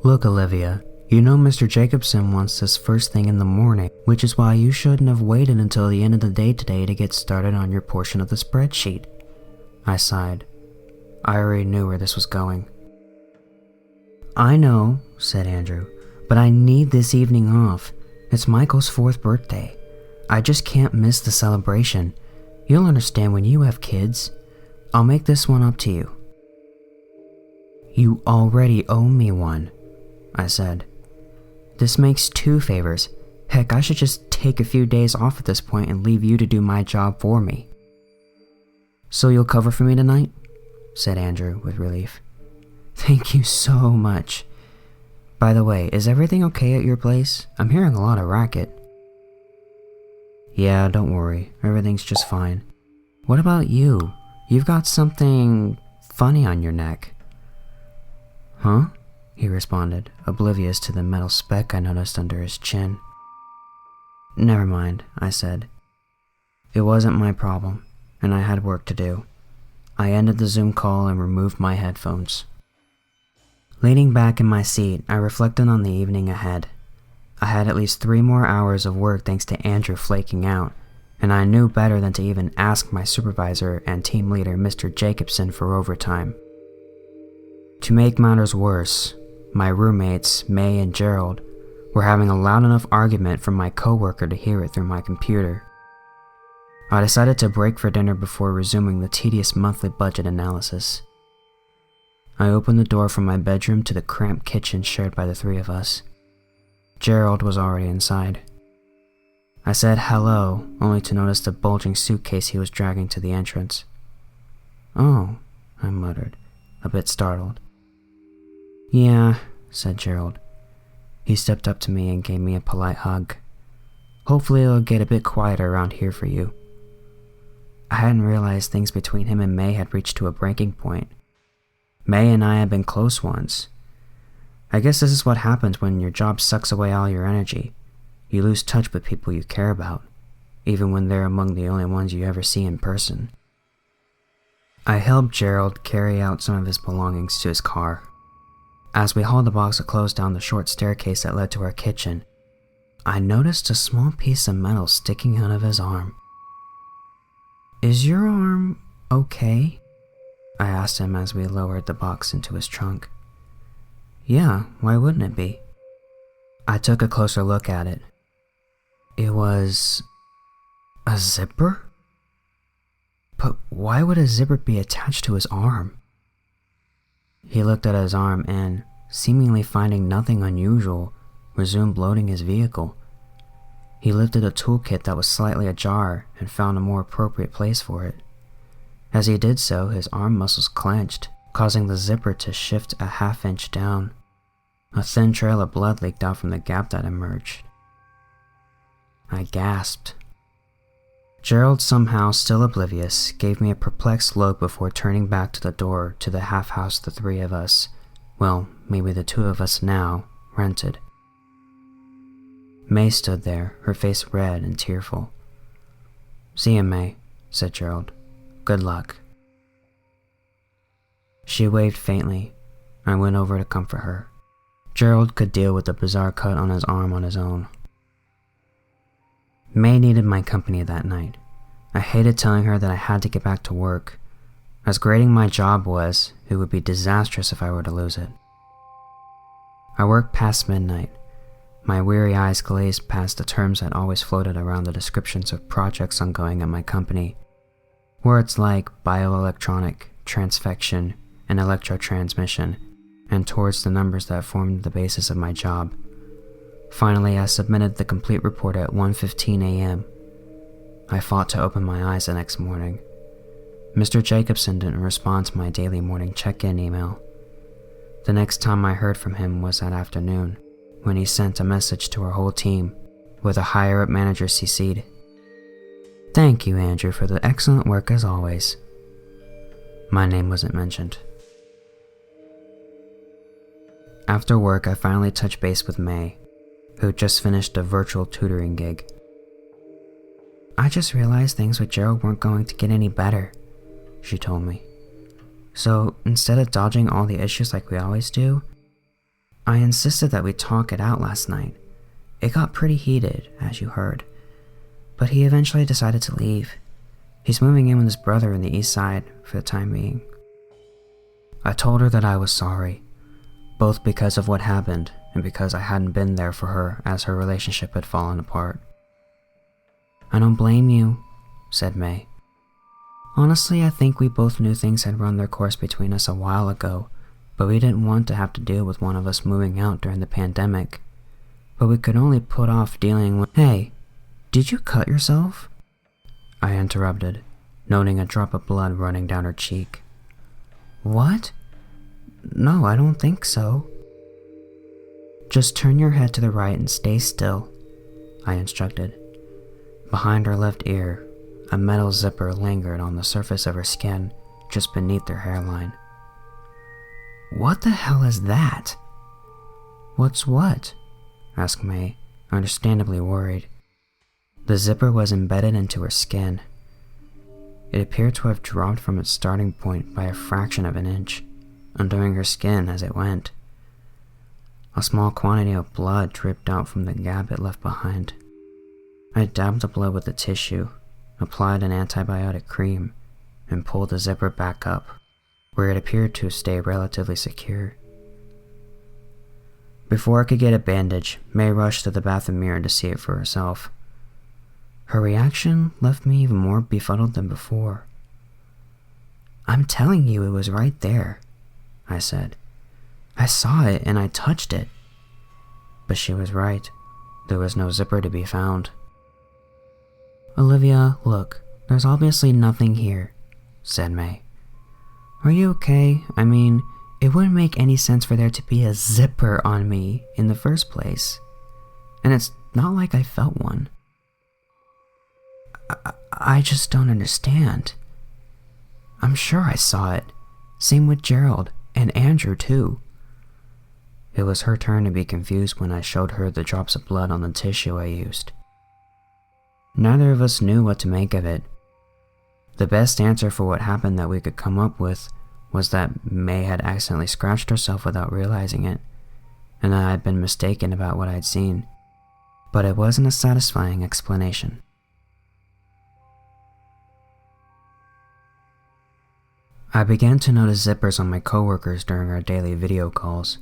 Look, Olivia, you know Mr. Jacobson wants this first thing in the morning, which is why you shouldn't have waited until the end of the day today to get started on your portion of the spreadsheet. I sighed. I already knew where this was going. I know, said Andrew, but I need this evening off. It's Michael's 4th birthday. I just can't miss the celebration. You'll understand when you have kids. I'll make this one up to you. You already owe me one, I said. This makes 2 favors. Heck, I should just take a few days off at this point and leave you to do my job for me. So you'll cover for me tonight? Said Andrew with relief. Thank you so much. By the way, is everything okay at your place? I'm hearing a lot of racket. Yeah, don't worry. Everything's just fine. What about you? You've got something funny on your neck. Huh? He responded, oblivious to the metal speck I noticed under his chin. Never mind, I said. It wasn't my problem, and I had work to do. I ended the Zoom call and removed my headphones. Leaning back in my seat, I reflected on the evening ahead. I had at least 3 more hours of work thanks to Andrew flaking out, and I knew better than to even ask my supervisor and team leader, Mr. Jacobson, for overtime. To make matters worse, my roommates, May and Gerald, were having a loud enough argument for my coworker to hear it through my computer. I decided to break for dinner before resuming the tedious monthly budget analysis. I opened the door from my bedroom to the cramped kitchen shared by the 3 of us. Gerald was already inside. I said hello, only to notice the bulging suitcase he was dragging to the entrance. Oh, I muttered, a bit startled. Yeah, said Gerald. He stepped up to me and gave me a polite hug. Hopefully it'll get a bit quieter around here for you. I hadn't realized things between him and May had reached to a breaking point. May and I had been close once. I guess this is what happens when your job sucks away all your energy. You lose touch with people you care about, even when they're among the only ones you ever see in person. I helped Gerald carry out some of his belongings to his car. As we hauled the box of clothes down the short staircase that led to our kitchen, I noticed a small piece of metal sticking out of his arm. Is your arm okay? I asked him as we lowered the box into his trunk. Yeah, why wouldn't it be? I took a closer look at it. It was a zipper? But why would a zipper be attached to his arm? He looked at his arm and, seemingly finding nothing unusual, resumed loading his vehicle. He lifted a toolkit that was slightly ajar and found a more appropriate place for it. As he did so, his arm muscles clenched, causing the zipper to shift a half-inch down. A thin trail of blood leaked out from the gap that emerged. I gasped. Gerald, somehow still oblivious, gave me a perplexed look before turning back to the door to the half-house the 3 of us, well, maybe the 2 of us now, rented. May stood there, her face red and tearful. See you, May, said Gerald. Good luck. She waved faintly. I went over to comfort her. Gerald could deal with the bizarre cut on his arm on his own. May needed my company that night. I hated telling her that I had to get back to work. As grating my job was, it would be disastrous if I were to lose it. I worked past midnight. My weary eyes glazed past the terms that always floated around the descriptions of projects ongoing at my company. Words like bioelectronic, transfection, and electrotransmission, and towards the numbers that formed the basis of my job. Finally, I submitted the complete report at 1:15 a.m. I fought to open my eyes the next morning. Mr. Jacobson didn't respond to my daily morning check-in email. The next time I heard from him was that afternoon, when he sent a message to our whole team, with a higher-up manager CC'd. Thank you, Andrew, for the excellent work as always. My name wasn't mentioned. After work, I finally touched base with May, who just finished a virtual tutoring gig. I just realized things with Gerald weren't going to get any better, she told me. So instead of dodging all the issues like we always do, I insisted that we talk it out last night. It got pretty heated, as you heard, but he eventually decided to leave. He's moving in with his brother in the east side for the time being. I told her that I was sorry, both because of what happened and because I hadn't been there for her as her relationship had fallen apart. I don't blame you, said May. Honestly, I think we both knew things had run their course between us a while ago, but we didn't want to have to deal with one of us moving out during the pandemic. But we could only put off dealing with— Hey, did you cut yourself? I interrupted, noting a drop of blood running down her cheek. What? No, I don't think so. Just turn your head to the right and stay still, I instructed. Behind her left ear, a metal zipper lingered on the surface of her skin just beneath her hairline. What the hell is that? What's what? Asked May, understandably worried. The zipper was embedded into her skin. It appeared to have dropped from its starting point by a fraction of an inch, undoing her skin as it went. A small quantity of blood dripped out from the gap it left behind. I dabbed the blood with the tissue, applied an antibiotic cream, and pulled the zipper back up, where it appeared to stay relatively secure. Before I could get a bandage, May rushed to the bathroom mirror to see it for herself. Her reaction left me even more befuddled than before. I'm telling you, it was right there, I said. I saw it and I touched it. But she was right. There was no zipper to be found. Olivia, look, there's obviously nothing here, said May. Are you okay? I mean, it wouldn't make any sense for there to be a zipper on me in the first place. And it's not like I felt one. I just don't understand. I'm sure I saw it. Same with Gerald, and Andrew too. It was her turn to be confused when I showed her the drops of blood on the tissue I used. Neither of us knew what to make of it. The best answer for what happened that we could come up with was that May had accidentally scratched herself without realizing it, and that I had been mistaken about what I'd seen. But it wasn't a satisfying explanation. I began to notice zippers on my coworkers during our daily video calls.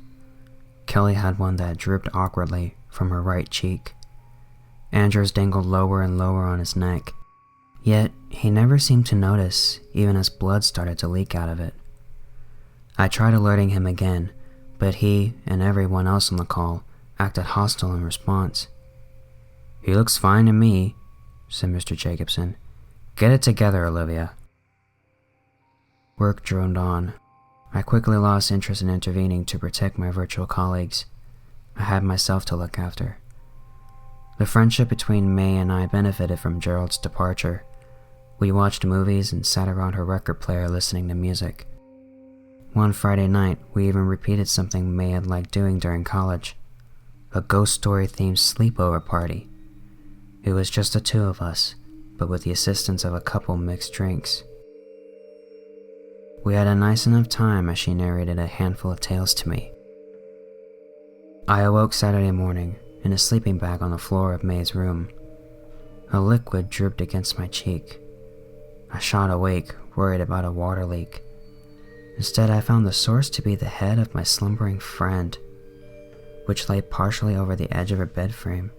Kelly had one that dripped awkwardly from her right cheek. Andrew's dangled lower and lower on his neck, yet he never seemed to notice, even as blood started to leak out of it. I tried alerting him again, but he and everyone else on the call acted hostile in response. He looks fine to me, said Mr. Jacobson. Get it together, Olivia. Work droned on. I quickly lost interest in intervening to protect my virtual colleagues. I had myself to look after. The friendship between May and I benefited from Gerald's departure. We watched movies and sat around her record player listening to music. One Friday night, we even repeated something May had liked doing during college. A ghost story-themed sleepover party. It was just the two of us, but with the assistance of a couple mixed drinks. We had a nice enough time as she narrated a handful of tales to me. I awoke Saturday morning in a sleeping bag on the floor of May's room. A liquid dripped against my cheek. I shot awake, worried about a water leak. Instead, I found the source to be the head of my slumbering friend, which lay partially over the edge of her bed frame.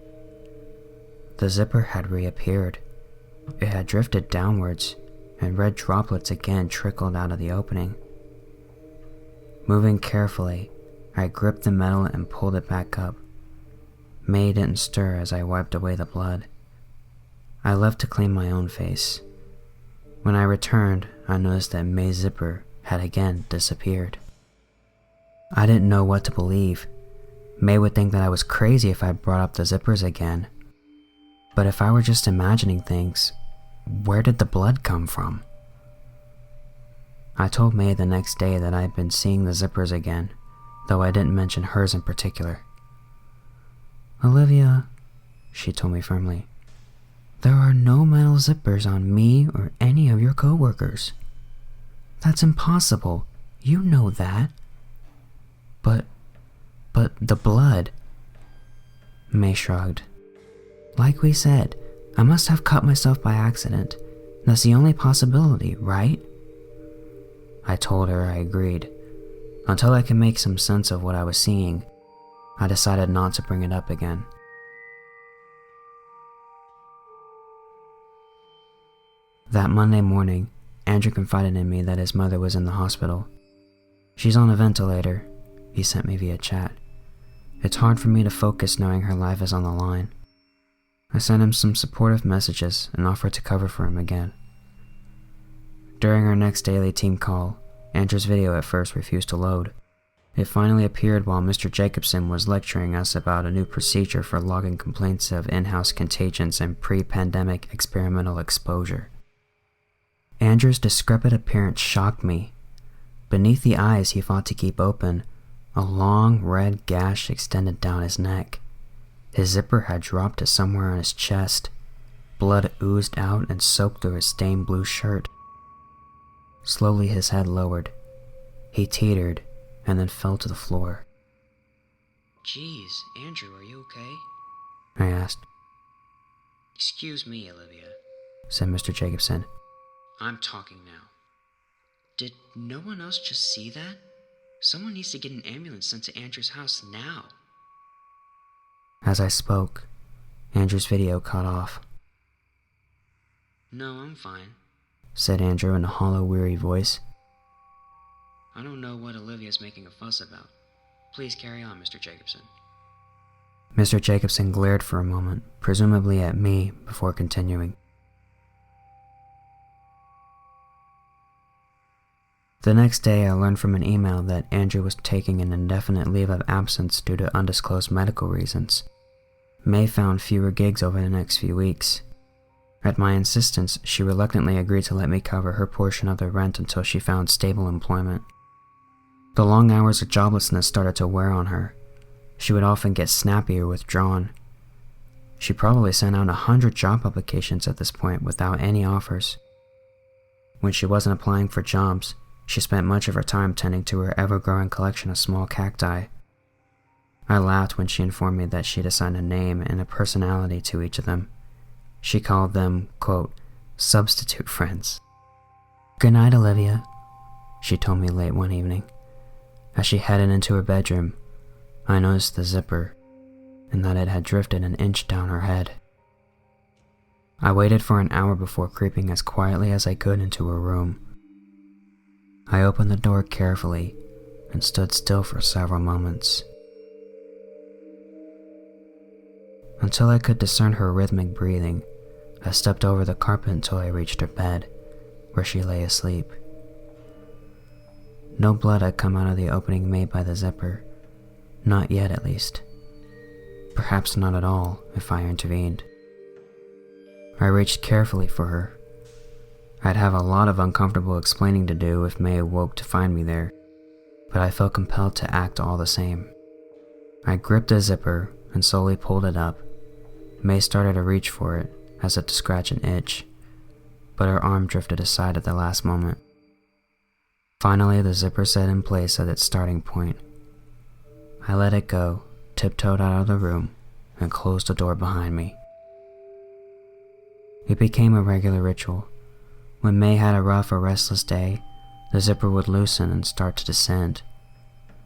The zipper had reappeared. It had drifted downwards, and red droplets again trickled out of the opening. Moving carefully, I gripped the metal and pulled it back up. May didn't stir as I wiped away the blood. I left to clean my own face. When I returned, I noticed that May's zipper had again disappeared. I didn't know what to believe. May would think that I was crazy if I brought up the zippers again. But if I were just imagining things, where did the blood come from? I told May the next day that I had been seeing the zippers again, though I didn't mention hers in particular. Olivia, she told me firmly, there are no metal zippers on me or any of your coworkers. That's impossible. You know that. But But the blood. May shrugged. Like we said, I must have cut myself by accident. That's the only possibility, right? I told her I agreed. Until I could make some sense of what I was seeing, I decided not to bring it up again. That Monday morning, Andrew confided in me that his mother was in the hospital. She's on a ventilator, he sent me via chat. It's hard for me to focus knowing her life is on the line. I sent him some supportive messages and offered to cover for him again. During our next daily team call, Andrew's video at first refused to load. It finally appeared while Mr. Jacobson was lecturing us about a new procedure for logging complaints of in-house contagions and pre-pandemic experimental exposure. Andrew's decrepit appearance shocked me. Beneath the eyes he fought to keep open, a long red gash extended down his neck. His zipper had dropped to somewhere on his chest. Blood oozed out and soaked through his stained blue shirt. Slowly his head lowered. He teetered and then fell to the floor. "Jeez, Andrew, are you okay?" I asked. "Excuse me, Olivia," said Mr. Jacobson. "I'm talking now. Did no one else just see that? Someone needs to get an ambulance sent to Andrew's house now." As I spoke, Andrew's video cut off. "No, I'm fine," said Andrew in a hollow, weary voice. "I don't know what Olivia's making a fuss about. Please carry on, Mr. Jacobson." Mr. Jacobson glared for a moment, presumably at me, before continuing. The next day, I learned from an email that Andrew was taking an indefinite leave of absence due to undisclosed medical reasons. May found fewer gigs over the next few weeks. At my insistence, she reluctantly agreed to let me cover her portion of the rent until she found stable employment. The long hours of joblessness started to wear on her. She would often get snappy or withdrawn. She probably sent out 100 job applications at this point without any offers. When she wasn't applying for jobs, she spent much of her time tending to her ever-growing collection of small cacti. I laughed when she informed me that she'd assigned a name and a personality to each of them. She called them, quote, substitute friends. "Good night, Olivia," she told me late one evening. As she headed into her bedroom, I noticed the zipper, and that it had drifted an inch down her head. I waited for an hour before creeping as quietly as I could into her room. I opened the door carefully and stood still for several moments. Until I could discern her rhythmic breathing, I stepped over the carpet until I reached her bed, where she lay asleep. No blood had come out of the opening made by the zipper, not yet at least. Perhaps not at all if I intervened. I reached carefully for her. I'd have a lot of uncomfortable explaining to do if May awoke to find me there, but I felt compelled to act all the same. I gripped the zipper and slowly pulled it up. May started to reach for it, as if to scratch an itch, but her arm drifted aside at the last moment. Finally, the zipper set in place at its starting point. I let it go, tiptoed out of the room, and closed the door behind me. It became a regular ritual. When May had a rough or restless day, the zipper would loosen and start to descend,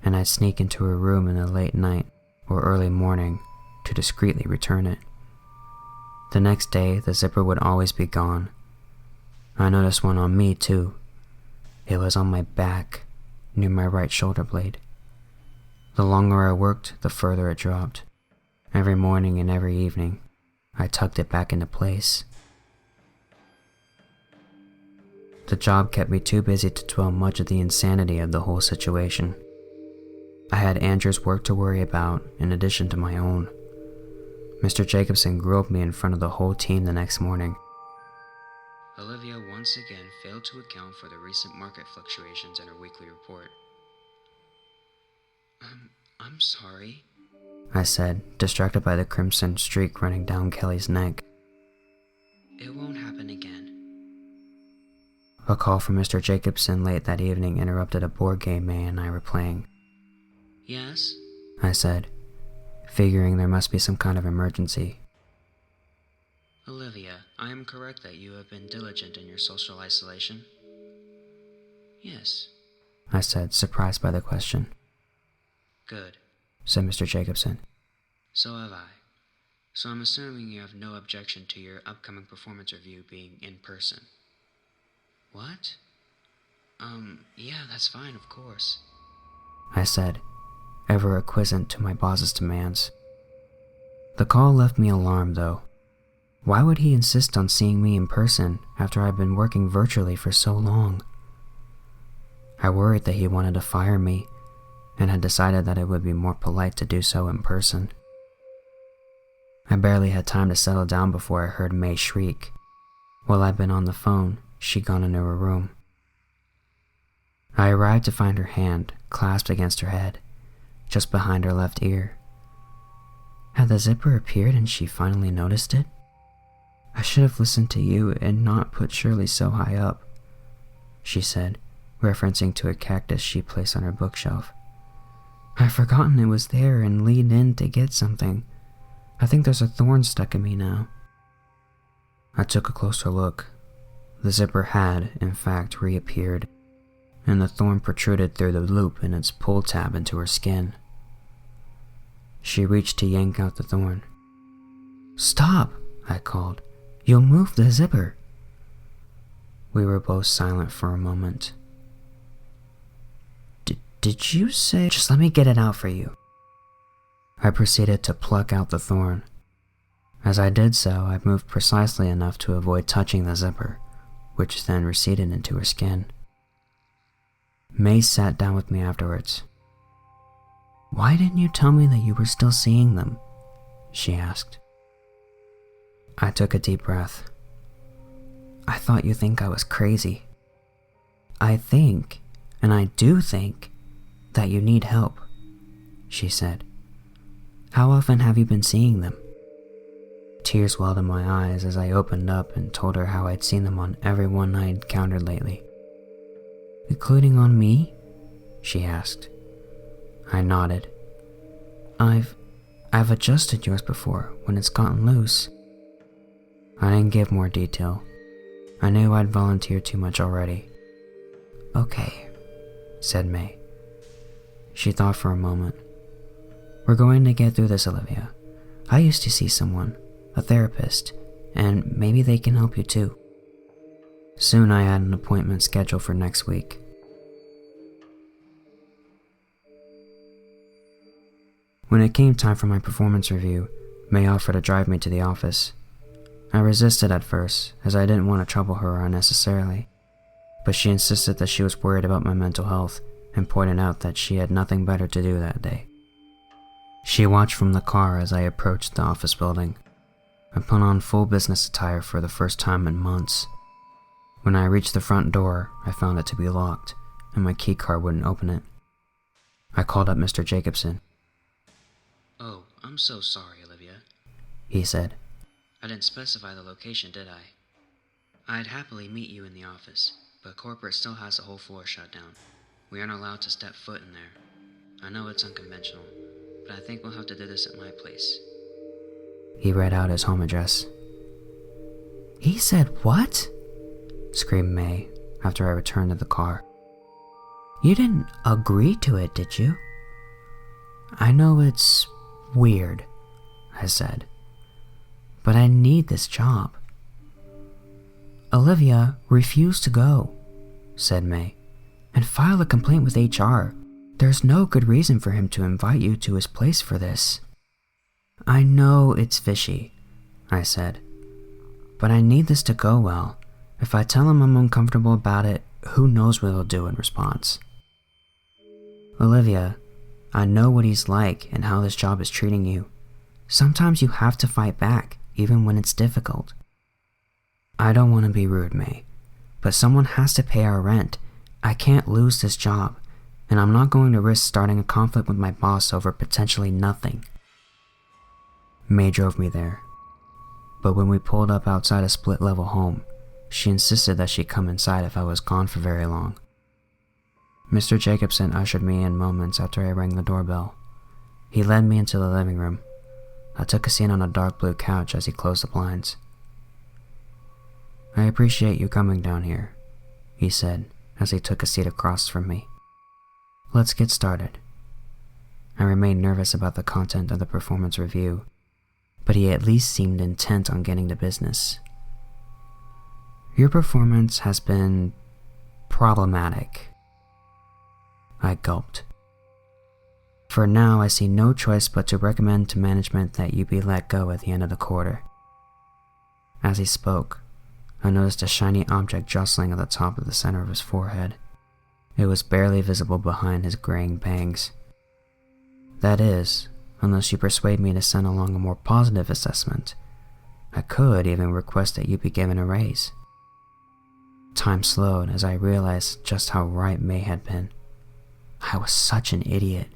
and I'd sneak into her room in the late night or early morning to discreetly return it. The next day, the zipper would always be gone. I noticed one on me too. It was on my back, near my right shoulder blade. The longer I worked, the further it dropped. Every morning and every evening, I tucked it back into place. The job kept me too busy to dwell much of the insanity of the whole situation. I had Andrew's work to worry about in addition to my own. Mr. Jacobson grilled me in front of the whole team the next morning. "Olivia once again failed to account for the recent market fluctuations in her weekly report." I'm sorry," I said, distracted by the crimson streak running down Kelly's neck. "It won't happen again." A call from Mr. Jacobson late that evening interrupted a board game May and I were playing. "Yes?" I said, figuring there must be some kind of emergency. Olivia, I am correct that you have been diligent in your social isolation? Yes. I said, surprised by the question. Good, said Mr. Jacobson. So have I. So I'm assuming you have no objection to your upcoming performance review being in person. What? Yeah, that's fine, of course. I said, ever acquiescent to my boss's demands. The call left me alarmed, though. Why would he insist on seeing me in person after I'd been working virtually for so long? I worried that he wanted to fire me and had decided that it would be more polite to do so in person. I barely had time to settle down before I heard May shriek. While I'd been on the phone, she'd gone into her room. I arrived to find her hand clasped against her head, just behind her left ear. Had the zipper appeared and she finally noticed it? I should have listened to you and not put Shirley so high up, she said, referencing to a cactus she placed on her bookshelf. I've forgotten it was there and leaned in to get something. I think there's a thorn stuck in me now. I took a closer look. The zipper had, in fact, reappeared, and the thorn protruded through the loop in its pull tab into her skin. She reached to yank out the thorn. Stop, I called. You'll move the zipper. We were both silent for a moment. Did you say? Just let me get it out for you. I proceeded to pluck out the thorn. As I did so, I moved precisely enough to avoid touching the zipper, which then receded into her skin. May sat down with me afterwards. Why didn't you tell me that you were still seeing them? She asked. I took a deep breath. I thought you'd think I was crazy. I think, and I do think, that you need help, she said. How often have you been seeing them? Tears welled in my eyes as I opened up and told her how I'd seen them on everyone I'd encountered lately. Including on me? She asked. I nodded. I've adjusted yours before when it's gotten loose. I didn't give more detail. I knew I'd volunteered too much already. Okay, said May. She thought for a moment. We're going to get through this, Olivia. I used to see someone, a therapist, and maybe they can help you too. Soon I had an appointment scheduled for next week. When it came time for my performance review, May offered to drive me to the office. I resisted at first, as I didn't want to trouble her unnecessarily, but she insisted that she was worried about my mental health and pointed out that she had nothing better to do that day. She watched from the car as I approached the office building. I put on full business attire for the first time in months. When I reached the front door, I found it to be locked, and my keycard wouldn't open it. I called up Mr. Jacobson. Oh, I'm so sorry, Olivia, he said. I didn't specify the location, did I? I'd happily meet you in the office, but corporate still has the whole floor shut down. We aren't allowed to step foot in there. I know it's unconventional, but I think we'll have to do this at my place. He read out his home address. He said what? Screamed May after I returned to the car. You didn't agree to it, did you? I know it's weird, I said, but I need this job. Olivia refused to go, said May, and file a complaint with HR. There's no good reason for him to invite you to his place for this. I know it's fishy, I said, but I need this to go well. If I tell him I'm uncomfortable about it, who knows what he'll do in response. Olivia, I know what he's like and how this job is treating you. Sometimes you have to fight back, even when it's difficult. I don't want to be rude, May, but someone has to pay our rent. I can't lose this job, and I'm not going to risk starting a conflict with my boss over potentially nothing. May drove me there, but when we pulled up outside a split-level home, she insisted that she come inside if I was gone for very long. Mr. Jacobson ushered me in moments after I rang the doorbell. He led me into the living room. I took a seat on a dark blue couch as he closed the blinds. "I appreciate you coming down here," he said as he took a seat across from me. "Let's get started." I remained nervous about the content of the performance review, but he at least seemed intent on getting to business. "Your performance has been problematic." I gulped. "For now, I see no choice but to recommend to management that you be let go at the end of the quarter." As he spoke, I noticed a shiny object jostling at the top of the center of his forehead. It was barely visible behind his graying bangs. "That is, unless you persuade me to send along a more positive assessment. I could even request that you be given a raise." Time slowed as I realized just how right May had been. I was such an idiot.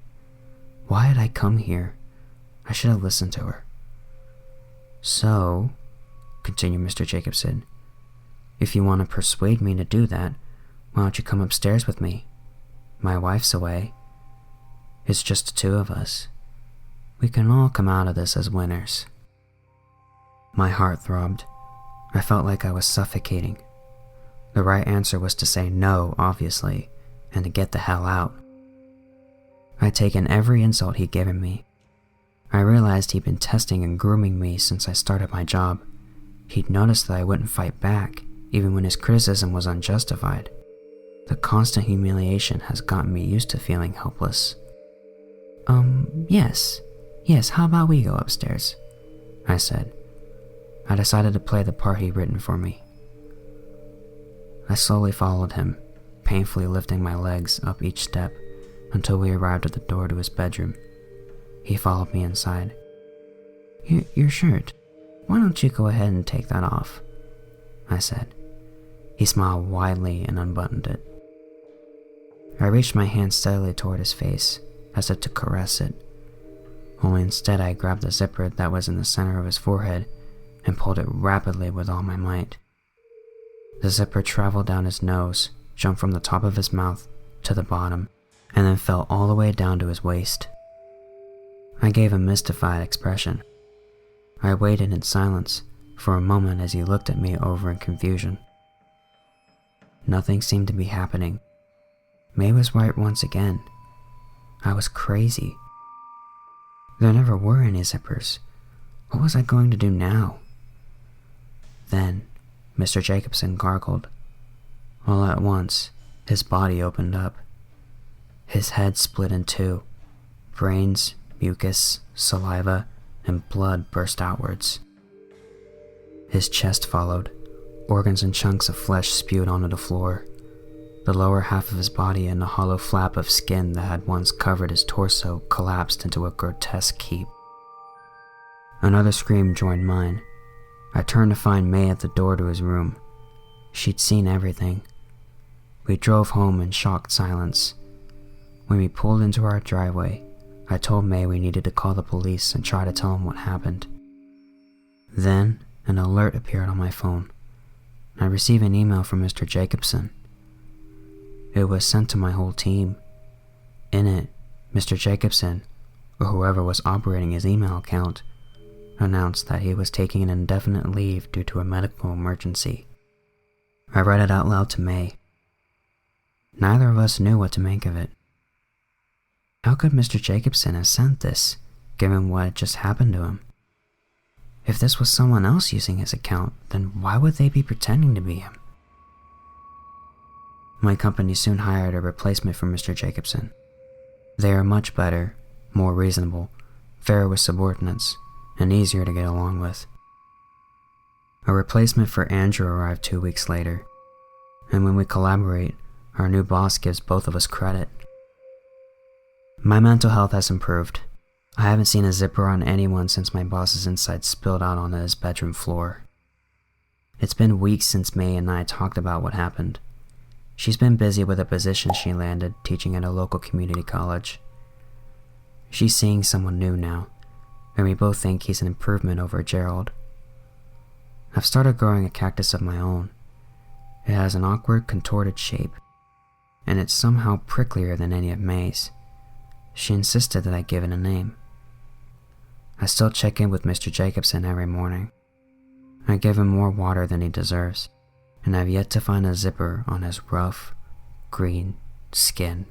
Why had I come here? I should have listened to her. "So," continued Mr. Jacobson, "if you want to persuade me to do that, why don't you come upstairs with me? My wife's away. It's just the two of us. We can all come out of this as winners." My heart throbbed. I felt like I was suffocating. The right answer was to say no, obviously, and to get the hell out. I'd taken every insult he'd given me. I realized he'd been testing and grooming me since I started my job. He'd noticed that I wouldn't fight back, even when his criticism was unjustified. The constant humiliation has gotten me used to feeling helpless. Yes, how about we go upstairs?" I said. I decided to play the part he'd written for me. I slowly followed him, painfully lifting my legs up each step until we arrived at the door to his bedroom. He followed me inside. Your shirt. Why don't you go ahead and take that off?" I said. He smiled widely and unbuttoned it. I reached my hand steadily toward his face, as if to caress it. Only instead I grabbed the zipper that was in the center of his forehead and pulled it rapidly with all my might. The zipper traveled down his nose, jumped from the top of his mouth to the bottom, and then fell all the way down to his waist. I gave a mystified expression. I waited in silence for a moment as he looked at me over in confusion. Nothing seemed to be happening. May was right once again. I was crazy. There never were any zippers. What was I going to do now? Then, Mr. Jacobson gargled. All at once, his body opened up. His head split in two. Brains, mucus, saliva, and blood burst outwards. His chest followed. Organs and chunks of flesh spewed onto the floor. The lower half of his body and the hollow flap of skin that had once covered his torso collapsed into a grotesque heap. Another scream joined mine. I turned to find May at the door to his room. She'd seen everything. We drove home in shocked silence. When we pulled into our driveway, I told May we needed to call the police and try to tell them what happened. Then, an alert appeared on my phone. I received an email from Mr. Jacobson. It was sent to my whole team. In it, Mr. Jacobson, or whoever was operating his email account, announced that he was taking an indefinite leave due to a medical emergency. I read it out loud to May. Neither of us knew what to make of it. How could Mr. Jacobson have sent this, given what had just happened to him? If this was someone else using his account, then why would they be pretending to be him? My company soon hired a replacement for Mr. Jacobson. They are much better, more reasonable, fairer with subordinates, and easier to get along with. A replacement for Andrew arrived 2 weeks later, and when we collaborate, our new boss gives both of us credit. My mental health has improved. I haven't seen a zipper on anyone since my boss's inside spilled out onto his bedroom floor. It's been weeks since May and I talked about what happened. She's been busy with a position she landed teaching at a local community college. She's seeing someone new now, and we both think he's an improvement over Gerald. I've started growing a cactus of my own. It has an awkward, contorted shape, and it's somehow pricklier than any of May's. She insisted that I give it a name. I still check in with Mr. Jacobson every morning. I give him more water than he deserves, and I've yet to find a zipper on his rough, green skin.